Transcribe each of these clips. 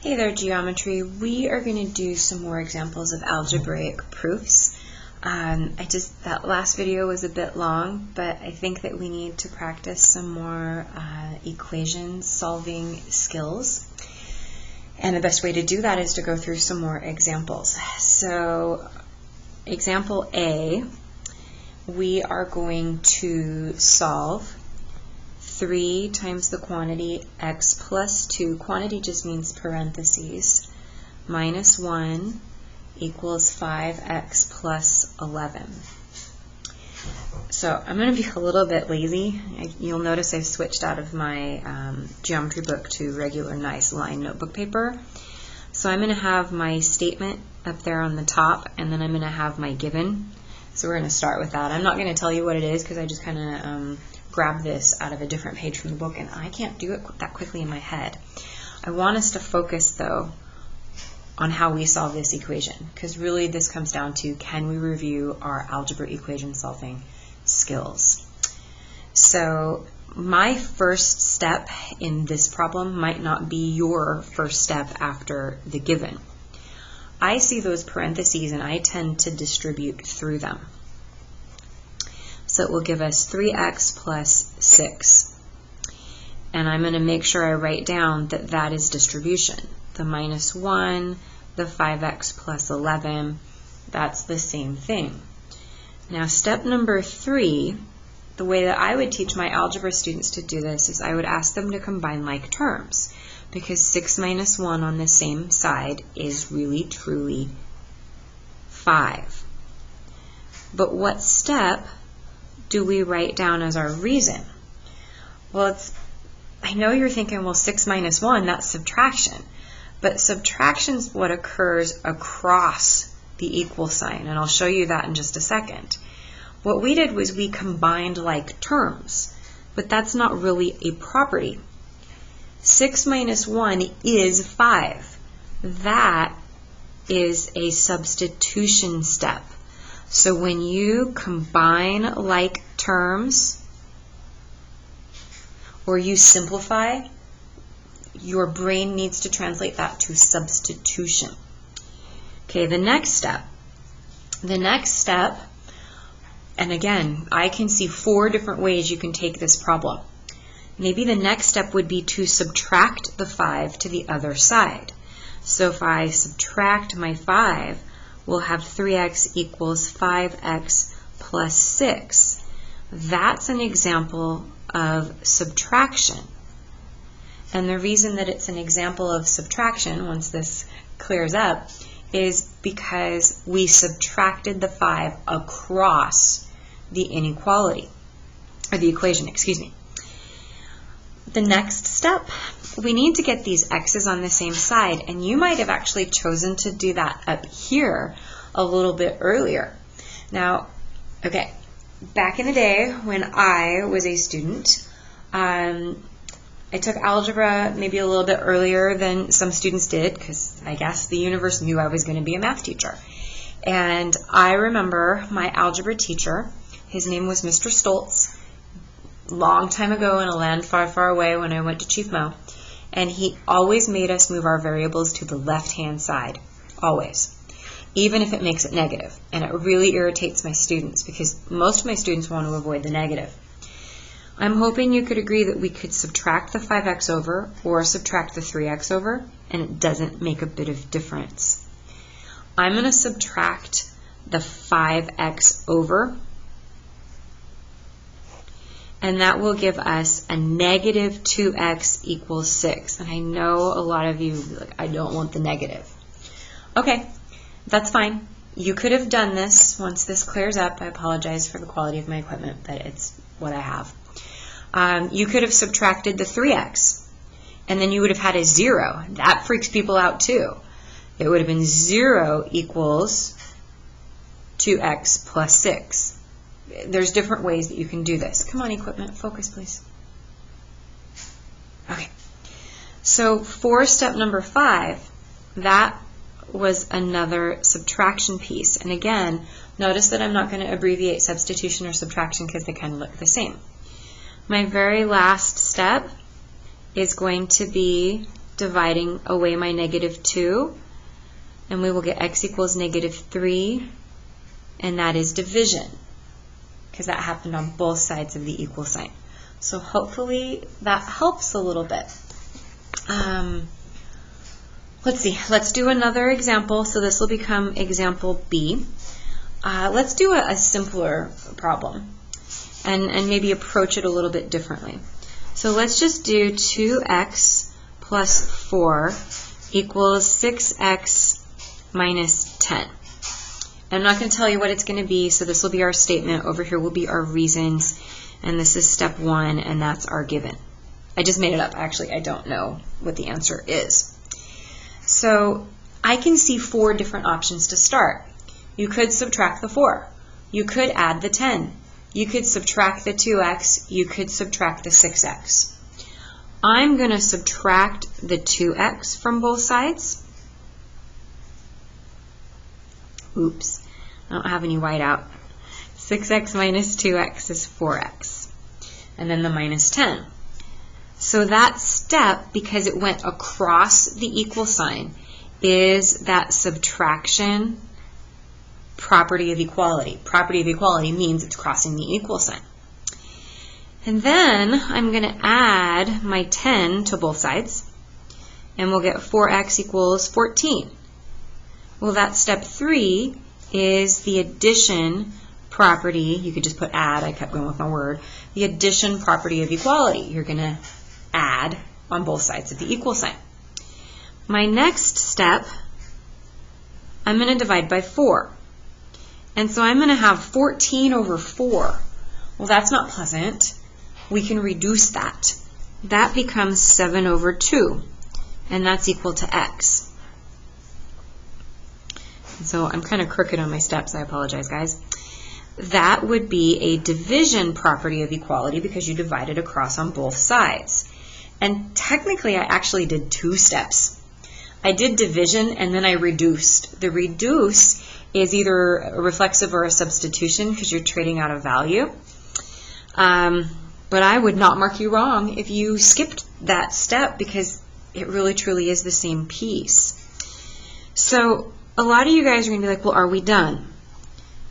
Hey there, geometry. We are going to do some more examples of algebraic proofs. That last video was a bit long, but I think that we need to practice some more equation solving skills. And the best way to do that is to go through some more examples. So, example A, we are going to solve 3 times the quantity x plus 2, quantity just means parentheses, minus 1 equals 5x plus 11. So I'm going to be a little bit lazy. You'll notice I've switched out of my geometry book to regular nice line notebook paper. So I'm going to have my statement up there on the top, and then I'm going to have my given. So we're going to start with that. I'm not going to tell you what it is because I just kind of grab this out of a different page from the book, and I can't do it that quickly in my head. I want us to focus, though, on how we solve this equation, because really this comes down to, can we review our algebra equation solving skills? So my first step in this problem might not be your first step after the given. I see those parentheses and I tend to distribute through them. So it will give us 3x plus 6. And I'm going to make sure I write down that that is distribution. The minus 1, the 5x plus 11, that's the same thing. Now step number 3, the way that I would teach my algebra students to do this is I would ask them to combine like terms, because 6 minus 1 on the same side is really truly 5. But what step do we write down as our reason? Well, I know you're thinking, well, 6 minus 1, that's subtraction. But subtraction is what occurs across the equal sign, and I'll show you that in just a second. What we did was we combined like terms, but that's not really a property. 6 minus 1 is 5. That is a substitution step. So when you combine like terms or you simplify, your brain needs to translate that to substitution. Okay, the next step. And again, I can see 4 different ways you can take this problem. Maybe the next step would be to subtract the 5 to the other side. So if I subtract my 5, we'll have 3x equals 5x plus 6. That's an example of subtraction. And the reason that it's an example of subtraction, once this clears up, is because we subtracted the 5 across the inequality, or the equation, excuse me. The next step, we need to get these x's on the same side, and you might have actually chosen to do that up here a little bit earlier. Now, okay, back in the day when I was a student, I took algebra maybe a little bit earlier than some students did, because I guess the universe knew I was going to be a math teacher. And I remember my algebra teacher, his name was Mr. Stoltz, long time ago in a land far, far away when I went to Chief Mo, and he always made us move our variables to the left-hand side, always, even if it makes it negative. And it really irritates my students because most of my students want to avoid the negative. I'm hoping you could agree that we could subtract the 5x over or subtract the 3x over, and it doesn't make a bit of difference. I'm going to subtract the 5x over, and that will give us a negative 2x equals 6. And I know a lot of you will be like, I don't want the negative. Okay, that's fine. You could have done this once this clears up. I apologize for the quality of my equipment, but it's what I have. You could have subtracted the 3x, and then you would have had a 0. That freaks people out too. It would have been 0 equals 2x plus 6. There's different ways that you can do this. Come on, equipment, focus, please. Okay. So for step number 5, that was another subtraction piece. And again, notice that I'm not going to abbreviate substitution or subtraction because they kind of look the same. My very last step is going to be dividing away my -2, and we will get x equals -3, and that is division, because that happened on both sides of the equal sign. So hopefully that helps a little bit. Let's see, let's do another example. So this will become example B. Let's do a simpler problem and maybe approach it a little bit differently. So let's just do 2x plus 4 equals 6x minus 10. I'm not going to tell you what it's going to be, so this will be our statement. Over here will be our reasons, and this is step 1, and that's our given. I just made it up. Actually, I don't know what the answer is. So I can see 4 different options to start. You could subtract the 4. You could add the 10. You could subtract the 2x. You could subtract the 6x. I'm going to subtract the 2x from both sides. Oops, I don't have any white out. 6x minus 2x is 4x. And then the minus 10. So that step, because it went across the equal sign, is that subtraction property of equality. Property of equality means it's crossing the equal sign. And then I'm going to add my 10 to both sides, and we'll get 4x equals 14. Well, that step 3 is the addition property. You could just put add. I kept going with my word. The addition property of equality. You're going to add on both sides of the equal sign. My next step, I'm going to divide by 4. And so I'm going to have 14 over 4. Well, that's not pleasant. We can reduce that. That becomes 7 over 2, and that's equal to x. So I'm kind of crooked on my steps. I apologize, guys. That would be a division property of equality because you divided across on both sides. And technically, I actually did 2 steps. I did division, and then I reduced. The reduce is either a reflexive or a substitution because you're trading out a value. But I would not mark you wrong if you skipped that step because it really truly is the same piece. So a lot of you guys are going to be like, well, are we done?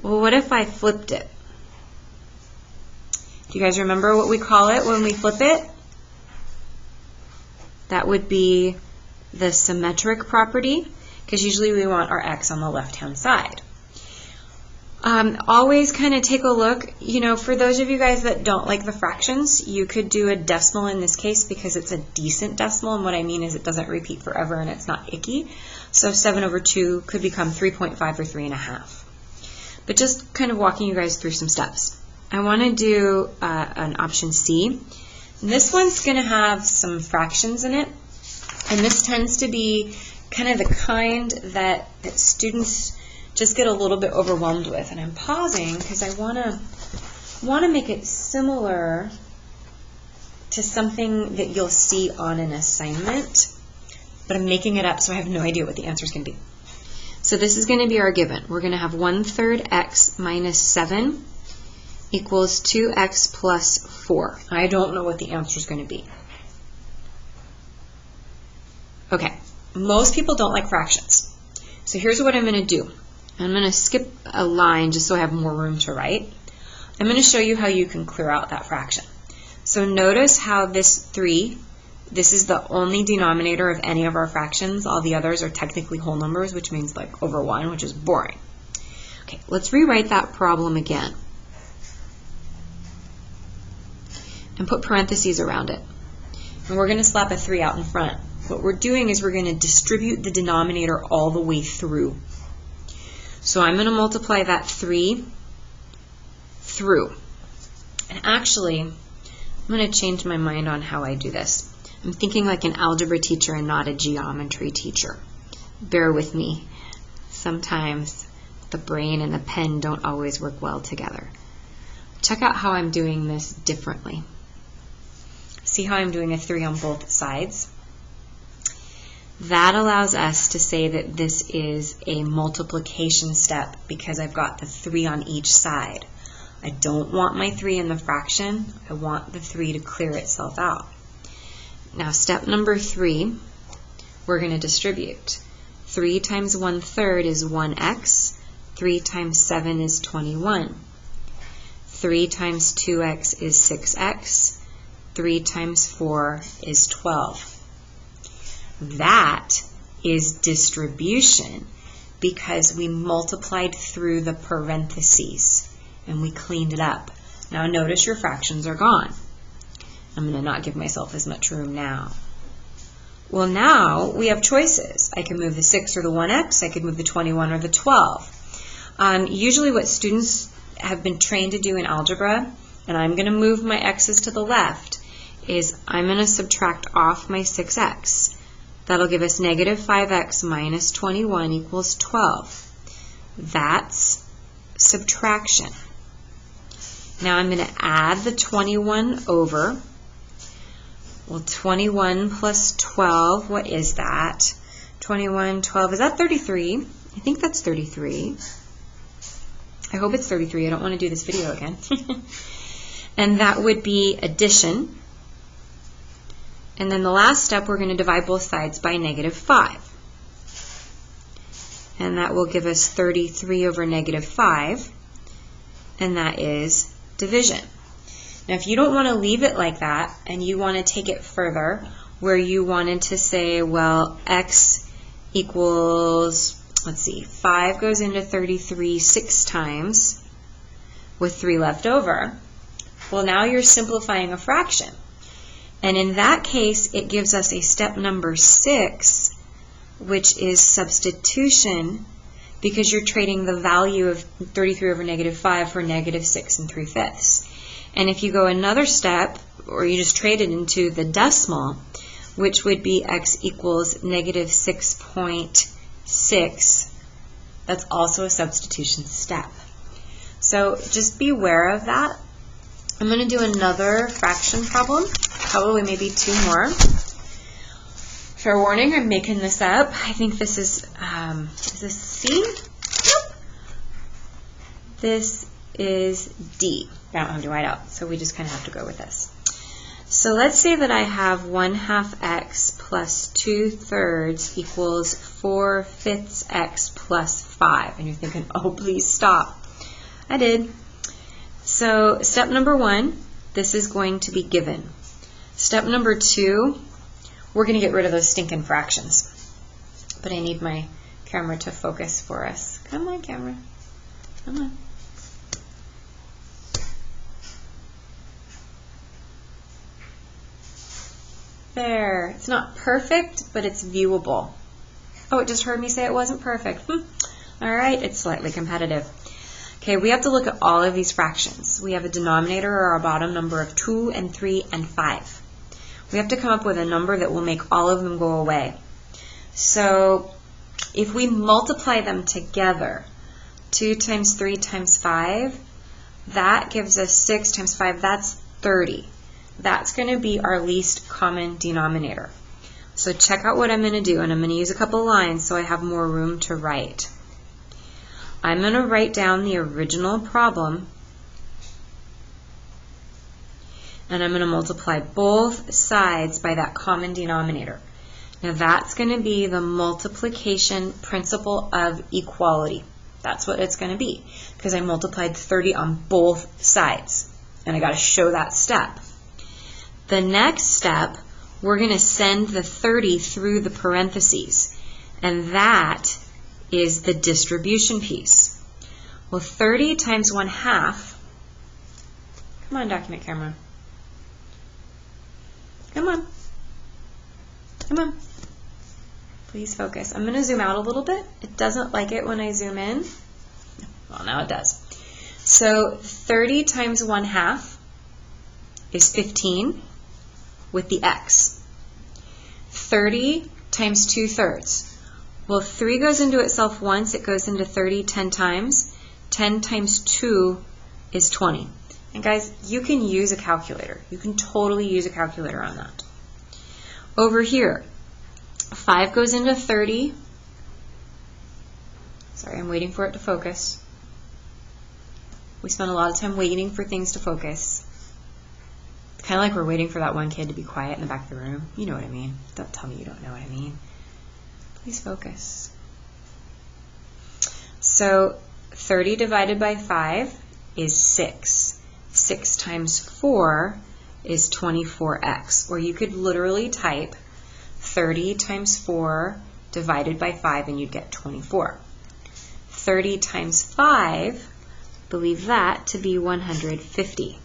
Well, what if I flipped it? Do you guys remember what we call it when we flip it? That would be the symmetric property, because usually we want our x on the left-hand side. Always kind of take a look, for those of you guys that don't like the fractions, you could do a decimal in this case because it's a decent decimal, and what I mean is it doesn't repeat forever and it's not icky. So 7 over 2 could become 3.5 or 3.5. But just kind of walking you guys through some steps. I want to do an option C. And this one's going to have some fractions in it, and this tends to be kind of the kind that students just get a little bit overwhelmed with. And I'm pausing because I want to make it similar to something that you'll see on an assignment, but I'm making it up, so I have no idea what the answer is going to be. So this is going to be our given. We're going to have 1/3 x minus 7 equals 2x plus 4. I don't know what the answer is going to be. Okay, most people don't like fractions. So here's what I'm going to do. I'm going to skip a line just so I have more room to write. I'm going to show you how you can clear out that fraction. So notice how this 3, this is the only denominator of any of our fractions. All the others are technically whole numbers, which means like over 1, which is boring. Okay, let's rewrite that problem again and put parentheses around it. And we're going to slap a 3 out in front. What we're doing is we're going to distribute the denominator all the way through. So I'm going to multiply that 3 through. And actually, I'm going to change my mind on how I do this. I'm thinking like an algebra teacher and not a geometry teacher. Bear with me. Sometimes the brain and the pen don't always work well together. Check out how I'm doing this differently. See how I'm doing a 3 on both sides? That allows us to say that this is a multiplication step because I've got the 3 on each side. I don't want my 3 in the fraction. I want the 3 to clear itself out. Now step number 3, we're going to distribute. 3 times 1/3 is 1x. 3 times 7 is 21. 3 times 2x is 6x. 3 times 4 is 12. That is distribution because we multiplied through the parentheses and we cleaned it up. Now notice your fractions are gone. I'm going to not give myself as much room now. Well, now we have choices. I can move the 6 or the 1x. I could move the 21 or the 12. Usually what students have been trained to do in algebra, and I'm going to move my x's to the left, is I'm going to subtract off my 6x. That'll give us negative 5x minus 21 equals 12. That's subtraction. Now I'm going to add the 21 over. Well, 21 plus 12, what is that? 21, 12, is that 33? I think that's 33. I hope it's 33. I don't want to do this video again. And that would be addition. And then the last step, we're going to divide both sides by negative 5. And that will give us 33 over negative 5. And that is division. Now, if you don't want to leave it like that, and you want to take it further, where you wanted to say, well, x equals, let's see, 5 goes into 33 6 times, with 3 left over. Well, now you're simplifying a fraction. And in that case, it gives us a step number 6, which is substitution, because you're trading the value of 33 over negative 5 for negative 6 3/5. And if you go another step, or you just trade it into the decimal, which would be x equals negative 6.6, that's also a substitution step. So just be aware of that. I'm going to do another fraction problem, probably maybe 2 more. Fair warning, I'm making this up. I think this is this C? Nope. This is D. I don't have to write out, so we just kind of have to go with this. So let's say that I have 1/2 x plus 2/3 equals 4/5 x plus 5. And you're thinking, oh, please stop. I did. So step number 1, this is going to be given. Step number 2, we're going to get rid of those stinking fractions. But I need my camera to focus for us. Come on, camera. Come on. There. It's not perfect, but it's viewable. Oh, it just heard me say it wasn't perfect. All right, it's slightly competitive. Okay, we have to look at all of these fractions. We have a denominator or a bottom number of 2 and 3 and 5. We have to come up with a number that will make all of them go away. So if we multiply them together, 2 times 3 times 5, that gives us 6 times 5, that's 30. That's going to be our least common denominator. So check out what I'm going to do, and I'm going to use a couple lines so I have more room to write. I'm going to write down the original problem, and I'm going to multiply both sides by that common denominator. Now that's going to be the multiplication principle of equality. That's what it's going to be, because I multiplied 30 on both sides, and I got to show that step. The next step, we're going to send the 30 through the parentheses, and that is the distribution piece. Well, 30 times 1/2, come on, document camera. Come on. Come on. Please focus. I'm going to zoom out a little bit. It doesn't like it when I zoom in. Well, now it does. So 30 times 1/2 is 15 with the x. 30 times 2/3. Well, 3 goes into itself once. It goes into 30 10 times. 10 times 2 is 20. And guys, you can use a calculator. You can totally use a calculator on that. Over here, 5 goes into 30. Sorry, I'm waiting for it to focus. We spend a lot of time waiting for things to focus. It's kind of like we're waiting for that one kid to be quiet in the back of the room. You know what I mean. Don't tell me you don't know what I mean. Please focus. So 30 divided by 5 is 6. 6 times 4 is 24x. Or you could literally type 30 times 4 divided by 5 and you'd get 24. 30 times 5, believe that to be 150.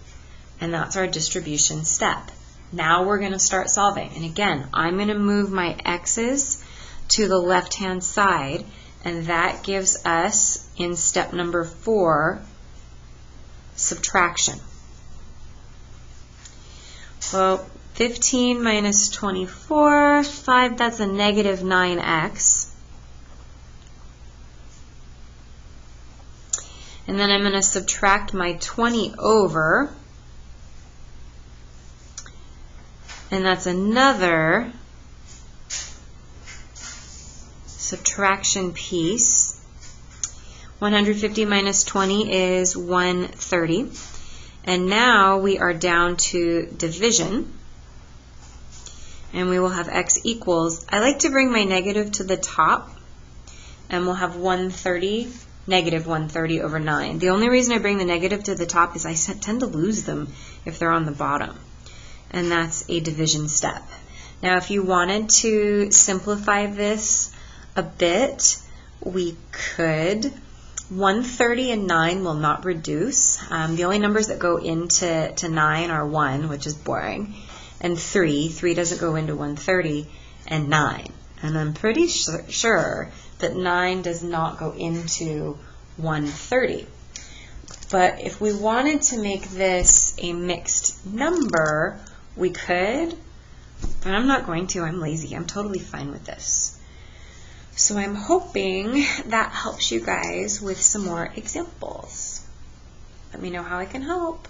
And that's our distribution step. Now we're going to start solving. And again, I'm going to move my x's to the left-hand side, and that gives us, in step number 4, subtraction. Well, 15 minus 24, 5, that's a negative 9x. And then I'm going to subtract my 20 over, and that's another subtraction piece. 150 minus 20 is 130. And now we are down to division. And we will have x equals, I like to bring my negative to the top, and we'll have 130, negative 130 over 9. The only reason I bring the negative to the top is I tend to lose them if they're on the bottom. And that's a division step. Now if you wanted to simplify this a bit, we could. 130 and 9 will not reduce. The only numbers that go into 9 are 1, which is boring, and 3. 3 doesn't go into 130, and 9. And I'm pretty sure that 9 does not go into 130. But if we wanted to make this a mixed number, we could, but I'm not going to. I'm lazy. I'm totally fine with this. So I'm hoping that helps you guys with some more examples. Let me know how I can help.